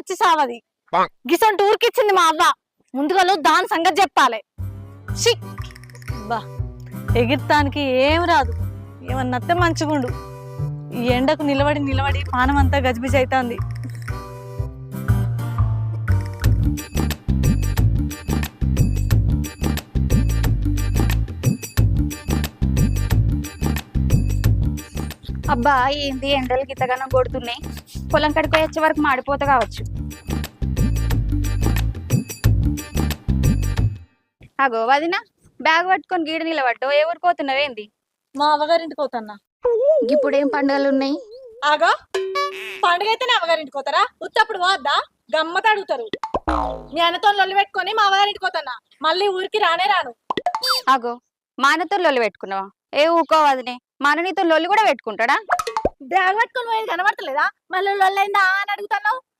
వచ్చి సావది గిసొంటి ఊరికిచ్చింది మా అవ్వ. ముందుగా దాని సంగతి చెప్పాలి. షి బా ఎగిర్తానికి ఏం రాదు. ఏమన్నత్తే మంచిగుండు. ఈ ఎండకు నిలబడి నిలబడి పానం అంతా గజిబిజి అవుతుంది. అబ్బా ఏంది ఎండలు గిత్తగానం కొడుతున్నాయి. పొలం కడికి వచ్చే వరకు మాడిపోతా కావచ్చు. అగో వదిన బ్యాగ్ పట్టుకొని గీడ నిలబడ్డావు. ఏ ఊరికి పోతున్నావేంది? మా అవ్వగారింటికి పోతున్నా. ఇప్పుడేం పండుగలు ఉన్నాయి? ఆగా పండుగ అయితేనే అవ్వగారింటికి పోతారా? ఉత్తప్పుడు పోద్దా? గమ్మత అడుగుతారు. మీ అన్నతో లొల్లి పెట్టుకొని మా అవ్వగారింటికి పోతున్నా. మళ్ళీ ఊరికి రానే రాను. అగో మా అన్నతో లొల్లి పెట్టుకున్నావా? ఏ ఊకో వదినే, మా అన్న నీతో లొల్లి కూడా పెట్టుకుంటాడా? బ్యాగ్ పట్టుకొని పోయేది కనబడతలేదా? మళ్ళీ లొల్లైందా అని అడుగుతున్నావు.